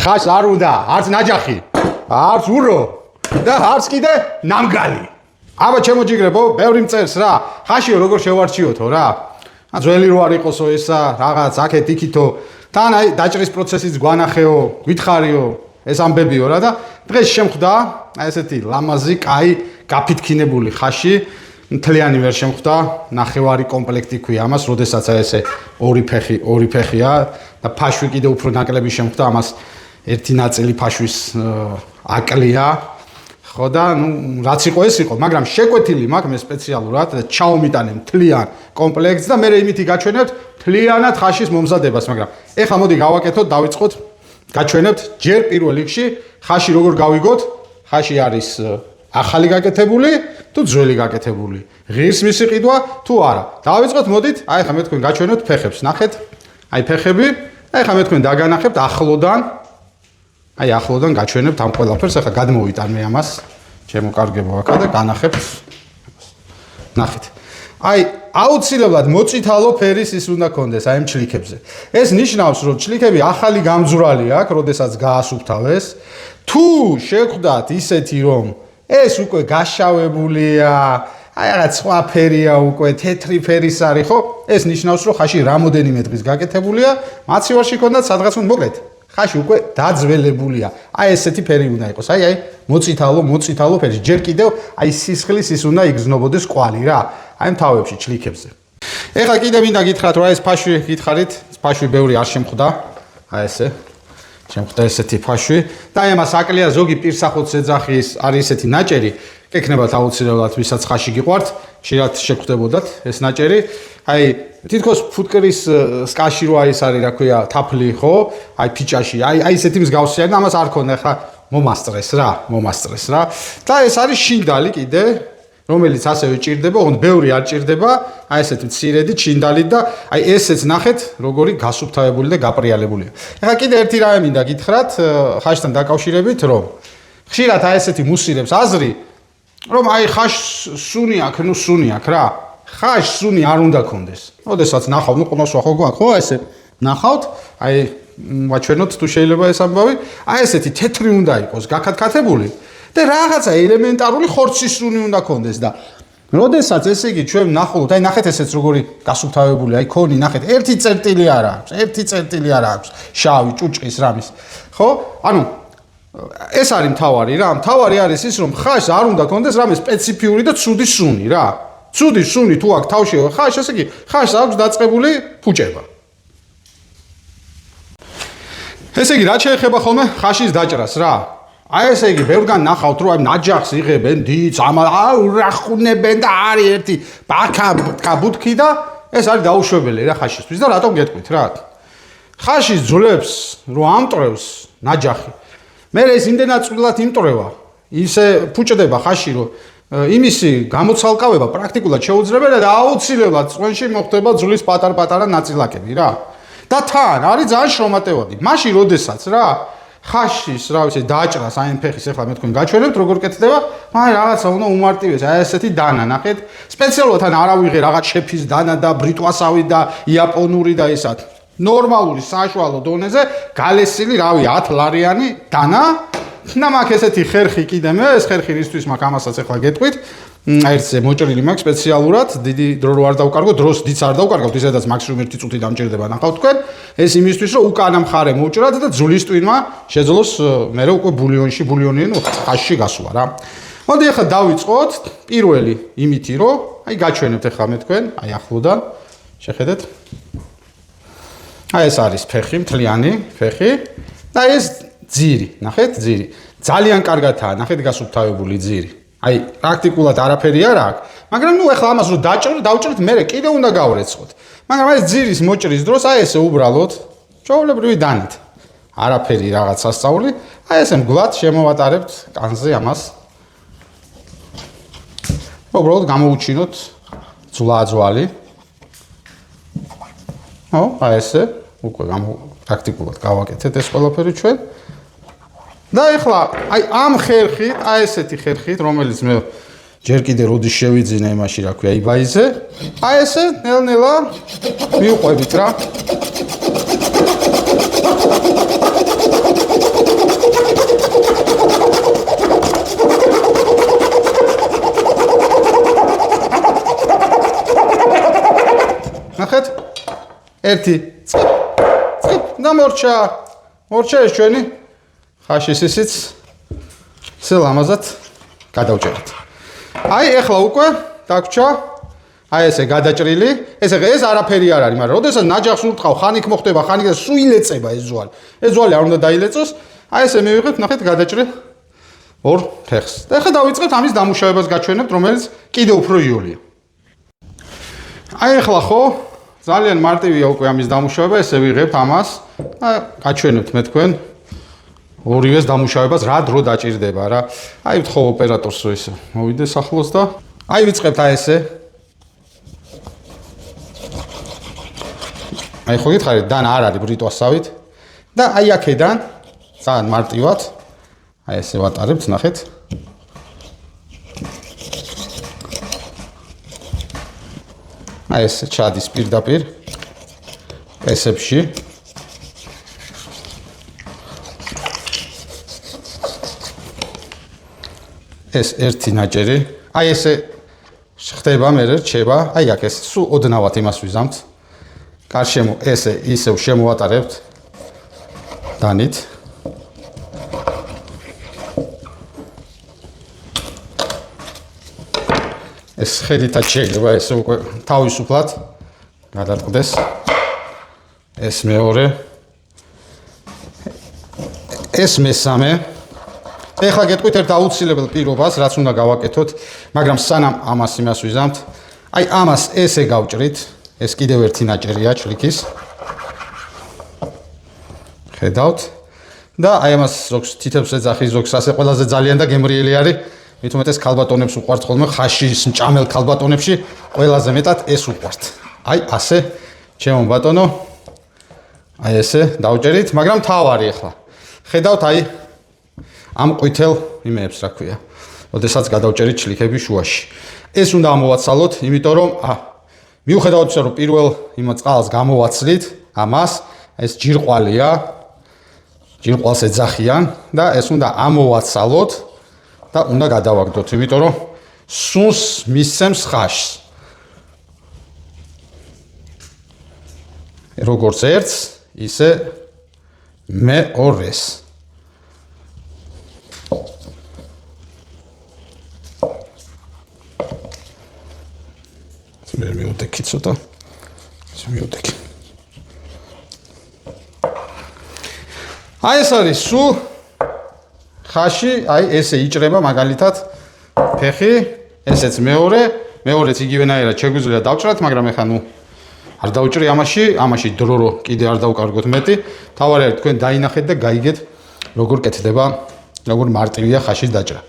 ხაშს არ უნდა, არც ნაჯახი, არც ურო და არც კიდე ნამგალი. აბა ჩემო ჯიგრებო, ბევრი მწერს რა. ხაშიო როგორ შევარჩიოთო რა. ძველი რო არ იყოსო ესა, რაღაც აქეთ იქითო. თან აი დაჭრის პროცესიც გვანახეო, გითხარიო, ეს ამბებიო რა და დღეს შემხვდა აი ესეთი ლამაზი, კაი, გაფითქინებული ხაში. მთლიანი ვერ შემხვდა, ნახევარი კომპლექტი ქვია ამას, როდესაც ესე ორი ფეხია და ფაშვი კიდე უფრო ნაკლები შემხვდა, ამას ერთი ნაწილი ფაშვის აკლია. ხო და ნუ რაც იყო ეს იყო, მაგრამ შეკვეთილი მაქვს მე სპეციალურად და ჩაომიტანე მთლიან კომპლექტს და მე იმითი გაჩვენებთ მთლიანად ხაშის მომზადებას, მაგრამ ეხლა მოდი გავაკეთოთ, დავიწყოთ, გაჩვენებთ ჯერ პირველ რიგში ხაში როგორ გავიგოთ, ხაში არის ახალი გაკეთებული თუ ძველი გაკეთებული. ღირს მისი ყიდვა თუ არა. დავიწყოთ, მოდით, აი ხა მე თქვენ გაჩვენოთ ფეხებს, ნახეთ. აი ფეხები, აი ხა მე თქვენ დაგანახებთ ახლოდან. აი ახლოდან გაჩვენებთ ამ ყველაფერს, ახლა გადმოვიტან მე ამას. ჩემო კარგებო აქა და განახებთ. ნახეთ. აი აუცილებლად მოწითალო ფერის ის უნდა კონდეს აი ამ ჩლიქებზე. ეს ნიშნავს, რომ ჩლიქები ახალი გამძვრალი აქვს, როდესაც გაასუფთავეს. თუ შეგხვდათ ისეთი, რომ ეს უკვე გაშავებულია, აი რაღაც სხვა ფერია უკვე, თეთრი ფერის არის, ხო? ეს ნიშნავს, რომ ხაში რამოდენიმე დღის გაკეთებულია, მაცივარში ქონდათ სადღაც მოკლედ. ხაში უკვე დაძველებულია. აი ესეთი ფერი უნდა იყოს. აი მოწითალო ფერი. ჯერ კიდევ აი სისხლის ის უნდა იგრძნობოდეს კვალი რა. აი თავებში ჩლიქებზე. ეხლა კიდე მინდა გითხრათ, რა ეს ფაშვი გითხარით, ფაშვი ბევრი არ შემხვდა. აი ესე. შემხვდა ესეთი ფაშვი და აი ამას აკლია ზოგი პირსახოც ეძახის, არის ესეთი ნაჭერი. გეკნებათ აუცილებლად ვისაც ხაში გიყვართ, ხშირად შეგხვდებოდათ ეს ნაჭერი. აი თითქოს ფუტკრის სკაში რო არის რა ქვია, თაფლი ხო? აი ფიჭაში, აი ესეთი მსგავსია და ამას არ ქონდა, ხა მომასწრეს რა. და ეს არის შინდალი კიდე, რომელიც ასევე ჭირდება, ოღონდ ბევრი არ ჭირდება, აი ესეთი მცირედი ჩინდალი და აი ესეც ნახეთ, როგორი გასუფთავებული და გაპრიალებულია. ეხლა კიდე ერთი რამე მინდა გითხრათ, ხაშთან დაკავშირებით, რომ ხშირად აი ესეთი მუსირებს აზრი, რომ აი ხაშს სუნი აქვს რა. ხაშს სუნი არ უნდა კონდეს. ოდესაც ნახავ, ნუ ყნოს ხო გვაქვს, ხო ესე ნახავთ, აი ვაჩვენოთ თუ შეიძლება ეს ამბავი, აი ესეთი თეთრი უნდა იყოს, გაქათქათებული და რაღაცა ელემენტარული ხორცის სუნი უნდა კონდეს და როდესაც ესე იგი ჩვენ ნახავთ, აი ნახეთ ესეც როგორი გასუფთავებული, აი ქონი ნახეთ, ერთი წერტილი არ აქვს, შავი ჭუჭყის რამის, ხო? ანუ ეს არის მთავარი რა, მთავარი არის ის, რომ ხაშს არ უნდა კონდეს რამე სპეციფიური და ცუდი სუნი რა. ცუდი სუნი თუ აქვს თავში ხაშს, ესე იგი ხაშს აქვს დაწყებული ფუჭება. ესე იგი, რაც შეეხება ხოლმე ხაშის დაჭრას რა. აი ესე იგი, ბევრგან ნახავთ, რომ აი ნაჯახს იღებენ, დიც, რახუნებენ და არის ერთი ბაქა ბუთქი და ეს არის დაუშვებელი რა ხაშისთვის და რატომ გეტყვით რა. ხაშის ძვლებს რო ამტრევს ნაჯახი, მე ეს იმდენად წვრილად იმტრევა, ისე ფუჭდება ხაში, რომ იმისი გამოცალკავება პრაქტიკულად შეუძლებელია და აუცილებლად წვენში მოხდება ძვლის პატარ-პატარა ნაწილაკები რა. და თან არის ძალიან შრომატევადი. მაშინ როდესაც რა ხაშის რა ვიცი დაჭრას აი ფეხის ახლა მე თქვენ გაჩვენებთ როგორ კეთდება, აი რაღაცა უნდა უმარტივეს, აი ესეთი დანა ნახეთ. სპეციალურად თან არ ავიღე რაღაც შეფის დანა და ბრიტვასავი და იაპონური და ესად. ნორმალური საშუალო დონეზე გალესილი რავი 10 ლარიანი დანა. და მაქვს ესეთი ხერხი კიდე მე, ეს ხერხი რისთვის მაქვს ამასაც ახლა გეტყვით. ერთზე მოჭრილი მაქვს სპეციალურად, დიდი დრო რო არ დავკარგო, დროს დიც არ დავკარგავთ, ისედაც მაქსიმუმ 1 წუთი დამჭირდება ნახავთ თქვენ. ეს იმისთვის რომ უკანა მხარე მოვჭრათ და ძვლის ტვინმა შეძლოს მე უკვე ბულიონი ხაში გასვლა რა. მოდი ახლა დავიწყოთ პირველი იმითი რომ აი გაჩვენებთ ახლა მე თქვენ, აი ახლოდან შეხედეთ. აი ეს არის ფეხი, მთლიანი ფეხი და ეს ძირი, ნახეთ, ძირი. ძალიან კარგადაა, ნახეთ გასუფთავებული ძირი. აი, პრაქტიკულად არაფერი არ აქვს, მაგრამ ნუ ახლა ამას რო დავჭრით, მე კიდე უნდა გავრეცხოთ. მაგრამ აი ეს ძირის მოჭრის დროს აი ესე უბრალოდ ჩვეულებრივი დანით. არაფერი რაღაც სასწაული, აი ესე მგლად შემოვატარებთ კანზე ამას. უბრალოდ გამოვუჩინოთ ძვალი. ხო, აი ესე უკვე პრაქტიკულად გავაკეთეთ ეს ყველაფერი ჩვენ. და ეხლა აი ამ ხერხით, აი ესეთი ხერხით, რომელიც მე ჯერ კიდე როდის შევიძინე იმაში, რა ქვია, იბაიზე, აი ესე ნელ-ნელა მივყვებით რა. ერთი წკიპ და მორჩა ეს ჩვენი ხაშის ისიც ცელ ამაზად გადავჭერეთ. აი ეხლა უკვე დაგვრჩა აი ესე გადაჭრილი, ეს არაფერი არ არის, მაგრამ როდესაც ნაჯახს ურტყავ, ხან იქ მოხდება, ხან იქ და სულ ილეწება ეს ძვალი. ეს ძვალი არ უნდა დაილეწოს. აი ესე მივიღებთ, ნახეთ, გადაჭრილ ორ ფეხს. და ეხლა დავიწყებთ ამის დამუშავებას გაჩვენებთ, რომელიც კიდევ უფრო იოლია. აი ეხლა ხო ძალიან მარტივია უკვე ამის დამუშავება, ესე ვიღებთ ამას და გაჩვენებთ მე თქვენ ორივეს დამუშავებას რა დრო დაჭირდება რა. აი ვთხოვ ოპერატორს რომ ისე მოვიდეს ახლოს და აი ვიწყებთ აი ესე. აი ხო გითხარით, დან არ არის ბრიტვასავით და აი აქედან ძალიან მარტივად აი ესე ვატარებთ, ნახეთ. აი ესე ჩადის პირდაპირ ესებში. ეს ერთი ნაჭერი, აი ესე ხდება, მე რჩება, აი აქ ეს სულ ოდნავად იმას ვიზამთ. გარშემო ესე ისევ შემოვატარებთ დანით. ეს ხედითაც შეიძლება ესე უკვე თავისუფლად გადაწყდეს. ეს მეორე. ეს მესამე. ეხლა გეტყვით ერთ აუცილებელ პირობას, რაც უნდა გავაკეთოთ, მაგრამ სანამ ამას იმას ვიზამთ, აი ამას ესე გავჭრით, ეს კიდევ ერთი ნაჭერია ჩლიქის. ხედავთ და აი ამას ზოგს თითებს ეძახის, ზოგს ასე ყველაზე ძალიან და გემრიელი არის. მით უმეტეს ქალბატონებს უყვართ ხოლმე ხაშის მჭამელ ქალბატონებში ყველაზე მეტად ეს უყვართ. აი ასე ჩემო ბატონო აი ესე დავჭერით, მაგრამ თავარი ახლა. ხედავთ აი ამ ყვითელ იმეებს რა ქვია. ოდესაც გადავჭერით ჩლიქები შუაში. ეს უნდა ამოვაცალოთ, იმიტომ რომ მიუხედავად იმისა, რომ პირველ იმ წყალს გამოვაცლით, ამას ეს ჯირყვალია. ჯირყვალს ეძახიან და ეს უნდა ამოვაცალოთ და უნდა გადავაგდოთ, იმიტომ რომ სუნს მისცემს ხაშს. როგორც ერთს, ისე მეორეს. მე მივდექი ცოტა. მივდექი. აი ეს არის სულ ხაში, აი ესე იჭრება მაგალითად ფეხი, ესეც მეორეც იგივენაირად შეგვიძლია დავჭრათ, მაგრამ ეხლა არ დავჭრი ამაში დრო რო კიდე არ დავკარგოთ მეტი. თავარი არის თქვენ დაინახეთ და გაიგეთ როგორ კეთდება, როგორ მარტივია ხაშის დაჭრა.